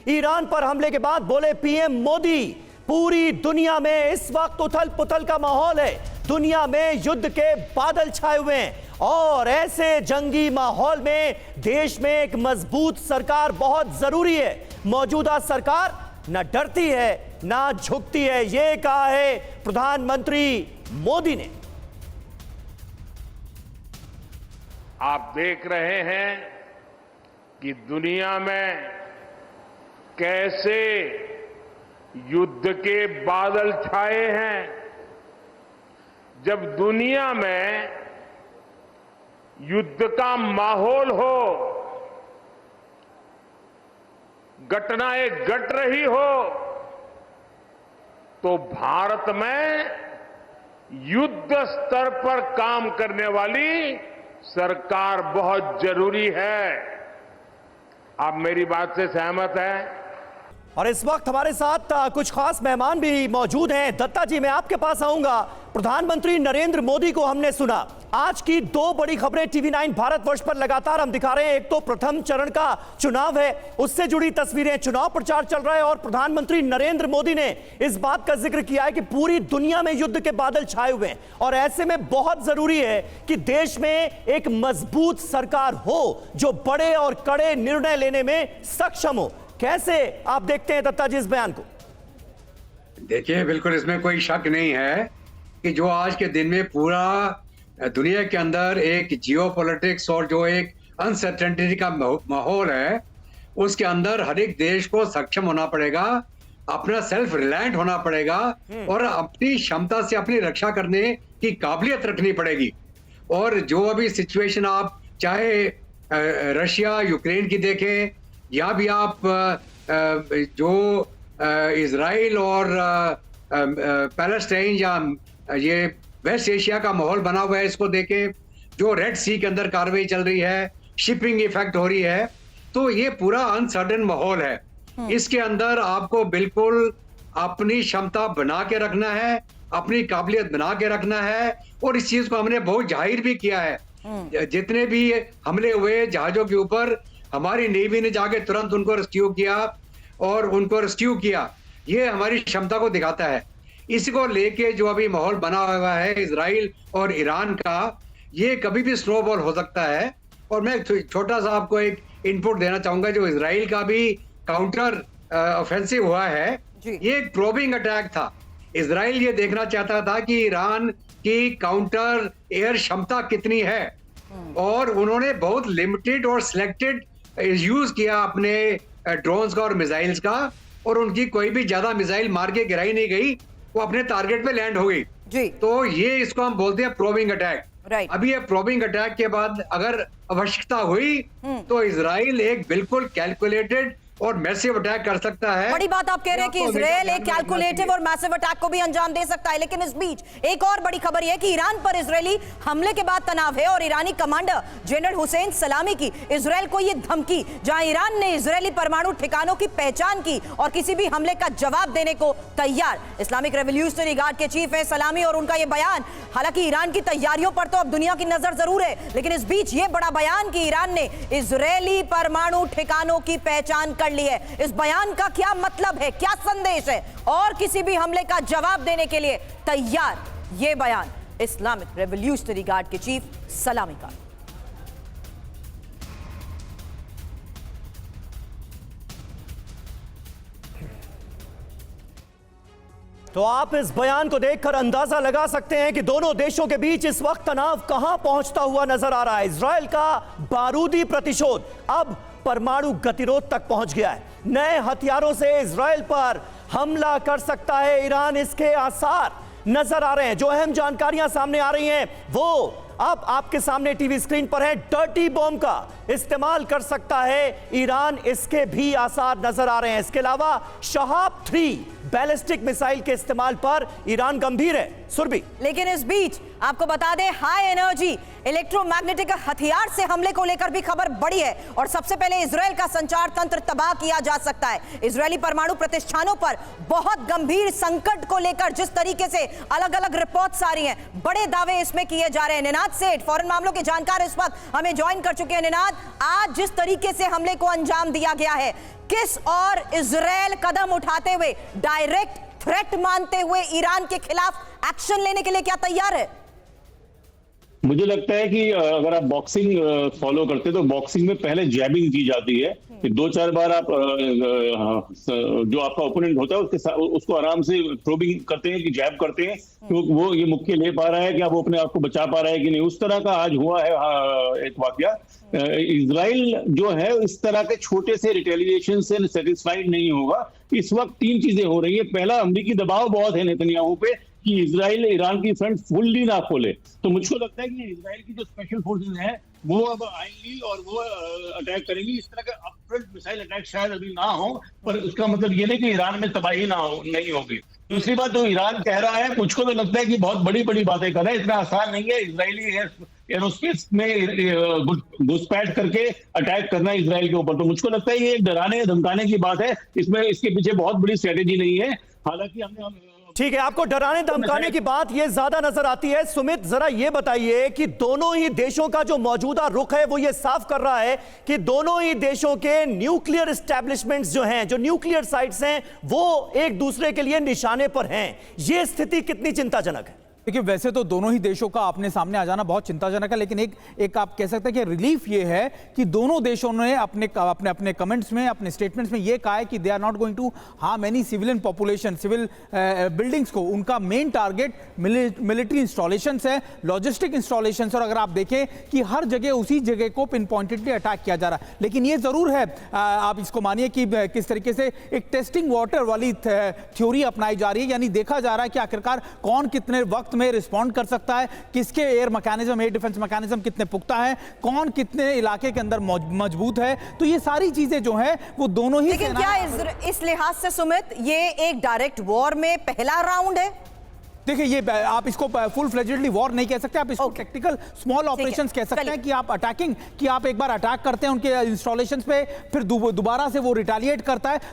Iran पर हमले के बाद बोले पीएम मोदी, पूरी दुनिया में इस वक्त उथल पुथल का माहौल है, दुनिया में युद्ध के बादल छाए हुए हैं और ऐसे जंगी माहौल में देश में एक मजबूत सरकार बहुत जरूरी है। मौजूदा सरकार न डरती है ना झुकती है, यह कहा है प्रधानमंत्री मोदी ने। आप देख रहे हैं कि दुनिया में कैसे युद्ध के बादल छाए हैं। जब दुनिया में युद्ध का माहौल हो, घटनाएं घट रही हो, तो भारत में युद्ध स्तर पर काम करने वाली सरकार बहुत जरूरी है। आप मेरी बात से सहमत हैं? और इस वक्त हमारे साथ कुछ खास मेहमान भी मौजूद हैं। दत्ता जी, मैं आपके पास आऊंगा। प्रधानमंत्री नरेंद्र मोदी को हमने सुना। आज की दो बड़ी खबरें टीवी 9 भारतवर्ष पर लगातार हम दिखा रहे हैं। एक तो प्रथम चरण का चुनाव है, उससे जुड़ी तस्वीरें, चुनाव प्रचार चल रहा है और प्रधानमंत्री नरेंद्र मोदी ने इस बात का जिक्र किया है कि पूरी दुनिया में युद्ध के बादल छाए हुए हैं और ऐसे में बहुत जरूरी है कि देश में एक मजबूत सरकार हो जो बड़े और कड़े निर्णय लेने में सक्षम हो। कैसे आप देखते हैं दत्ता जी इस बयान को? देखिए, बिल्कुल इसमें कोई शक नहीं है कि जो आज के दिन में पूरा दुनिया के अंदर एक जियोपॉलिटिक्स और जो एक अनसर्टेनिटी का माहौल है, उसके अंदर हर एक देश को सक्षम होना पड़ेगा, अपना सेल्फ रिलायंट होना पड़ेगा और अपनी क्षमता से अपनी रक्षा करने की काबिलियत रखनी पड़ेगी। और जो अभी सिचुएशन आप चाहे रशिया यूक्रेन की देखें या भी आप जो इजराइल और पैलेस्टाइन या ये वेस्ट एशिया का माहौल बना हुआ है, इसको देखें, जो रेड सी के अंदर कार्रवाई चल रही है, शिपिंग इफेक्ट हो रही है, तो ये पूरा अनसर्टेन माहौल है। इसके अंदर आपको बिल्कुल अपनी क्षमता बना के रखना है, अपनी काबिलियत बना के रखना है और इस चीज को हमने बहुत जाहिर भी किया है। जितने भी हमले हुए जहाजों के ऊपर, हमारी नेवी ने जाके तुरंत उनको रेस्क्यू किया और उनको रेस्क्यू किया। ये हमारी क्षमता को दिखाता है। इसको लेके जो अभी माहौल बना हुआ है इजराइल और ईरान का, ये कभी भी स्नोबॉल हो सकता है। और मैं छोटा सा आपको एक इनपुट देना चाहूंगा, जो इजराइल का भी काउंटर ऑफेंसिव हुआ है, ये एक प्रोबिंग अटैक था। इजराइल ये देखना चाहता था कि ईरान की काउंटर एयर क्षमता कितनी है और उन्होंने बहुत लिमिटेड और सिलेक्टेड यूज किया अपने ड्रोन्स का और मिसाइल्स का, और उनकी कोई भी ज्यादा मिसाइल मार के गिराई नहीं गई, वो अपने टारगेट पे लैंड हो गई जी। तो ये इसको हम बोलते हैं प्रोबिंग अटैक। अभी ये प्रोबिंग अटैक के बाद अगर आवश्यकता हुई तो इजराइल एक बिल्कुल कैलकुलेटेड और मैसिव अटैक कर सकता है। बड़ी बात आप कह रहे हैं कि इजराइल एक कैलकुलेटिव और मैसिव अटैक को भी अंजाम दे सकता है, लेकिन इस बीच एक और बड़ी खबर यह है कि ईरान पर इजरायली हमले के बाद तनाव है और ईरानी कमांडर जनरल हुसैन सलामी की इजराइल को यह धमकी, जहां ईरान ने इजरायली परमाणु ठिकानों की पहचान की और किसी भी हमले का जवाब देने को तैयार। इस्लामिक रेवोल्यूशनरी गार्ड के चीफ है सलामी और उनका यह बयान, हालांकि ईरान की तैयारियों पर तो अब दुनिया की नजर जरूर है, लेकिन इस बीच यह बड़ा बयान कि ईरान ने इजरायली परमाणु ठिकानों की पहचान कर ली है। इस बयान का क्या मतलब है, क्या संदेश है? और किसी भी हमले का जवाब देने के लिए तैयार, यह बयान इस्लामिक रेवोल्यूशनरी गार्ड के चीफ सलामी का। तो आप इस बयान को देखकर अंदाजा लगा सकते हैं कि दोनों देशों के बीच इस वक्त तनाव कहां पहुंचता हुआ नजर आ रहा है। इजराइल का बारूदी प्रतिशोध अब परमाणु गतिरोध तक पहुंच गया है। नए हथियारों से इजराइल पर हमला कर सकता है ईरान, इसके आसार नजर आ रहे हैं। जो अहम जानकारियां सामने आ रही हैं वो अब आपके सामने टीवी स्क्रीन पर है। डर्टी बॉम्ब का इस्तेमाल कर सकता है ईरान, इसके भी आसार नजर आ रहे हैं। इसके अलावा शहाब 3 बैलिस्टिक मिसाइल के इस्तेमाल पर ईरान गंभीर है। सुरभि, लेकिन इस बीच आपको बता दें हाई एनर्जी इलेक्ट्रोमैग्नेटिक हथियार से हमले को लेकर भी खबर बड़ी है और सबसे पहले इजराइल का संचार तंत्र तबाह किया जा सकता है। इजरायली परमाणु प्रतिष्ठानों पर बहुत गंभीर संकट को लेकर जिस तरीके से अलग अलग रिपोर्ट्स आ रही हैं, बड़े दावे इसमें किए जा रहे हैं। निनाद सेठ फॉरेन मामलों के जानकार इस वक्त हमें ज्वाइन कर चुके हैं। निनाद, आज जिस तरीके से हमले को अंजाम दिया गया है, किस और इजराइल कदम उठाते हुए, डायरेक्ट थ्रेट मानते हुए ईरान के खिलाफ एक्शन लेने के लिए क्या तैयार है? मुझे लगता है कि अगर आप बॉक्सिंग फॉलो करते हैं तो बॉक्सिंग में पहले जैबिंग की जाती है कि 2-4 बार आप जो आपका ओपोनेंट होता है उसके साथ उसको आराम से प्रोबिंग करते हैं कि जैब करते हैं कि वो ये मुक्के ले पा रहा है, क्या वो अपने आप को बचा पा रहा है कि नहीं। उस तरह का आज हुआ है एक वाकया। इजराइल जो है इस तरह के छोटे से रिटेलिएशन से सेटिस्फाइड नहीं होगा। इस वक्त 3 चीजें हो रही है। पहला, अमेरिकी दबाव बहुत है नेतन्याहू पे कि इजराइल ईरान की फ्रंट फुल्ली ना खोले। तो मुझको लगता है कि इजराइल की जो स्पेशल फोर्सेस हैं वो अब आएंगी और वो अटैक करेंगी। इस तरह के अपफ्रंट मिसाइल अटैक शायद अभी ना हो, पर उसका मतलब ये नहीं कि ईरान में तबाही नहीं होगी। दूसरी बात, तो ईरान कह रहा है, मुझको तो लगता है कि बहुत बड़ी बड़ी बातें कर रहा है। इतना आसान नहीं है इजरायली एरोस्पेस में घुसपैठ करके अटैक करना इजराइल के ऊपर। तो मुझको लगता है ये एक डराने धमकाने की बात है, इसमें इसके पीछे बहुत बड़ी स्ट्रेटेजी नहीं है। हालांकि हमने ठीक है, आपको डराने धमकाने की बात ये ज्यादा नजर आती है। सुमित, जरा ये बताइए कि दोनों ही देशों का जो मौजूदा रुख है वो ये साफ कर रहा है कि दोनों ही देशों के न्यूक्लियर एस्टैब्लिशमेंट्स जो हैं, जो न्यूक्लियर साइट्स हैं, वो एक दूसरे के लिए निशाने पर हैं। ये स्थिति कितनी चिंताजनक है? देखिए, वैसे तो दोनों ही देशों का अपने सामने आ जाना बहुत चिंताजनक है, लेकिन एक आप कह सकते हैं कि रिलीफ ये है कि दोनों देशों ने अपने कमेंट्स में, अपने स्टेटमेंट्स में ये कहा है कि they are not going to harm any civilian population, civil buildings को। उनका मेन टारगेट मिलिट्री इंस्टॉलेशंस है, लॉजिस्टिक इंस्टॉलेशंस। और अगर आप देखें कि हर जगह उसी जगह को पिन पॉइंटेडली अटैक किया जा रहा है। लेकिन ये जरूर है, आप इसको मानिए कि किस तरीके से एक टेस्टिंग वाटर वाली थ्योरी अपनाई जा रही है, यानी देखा जा रहा है कि आखिरकार कौन कितने वक्त में रिस्पॉन्ड कर सकता है, किसके air mechanism, air defence mechanism कितने पुख्ता है, कौन कितने इलाके के अंदर मजबूत है। तो ये सारी चीजें जो है वो दोनों ही। लेकिन क्या इस लिहाज से सुमित ये एक डायरेक्ट वॉर में पहला राउंड है? देखिए, ये आप इसको फुल फ्लेजेडली वॉर नहीं कह सकते, आप इसको टेक्टिकल स्मॉल ऑपरेशंस कह सकते हैं कि आप अटैकिंग, कि आप एक बार अटैक करते हैं उनके इंस्टॉलेशंस पे, फिर दोबारा से वो रिटेलिएट करता है।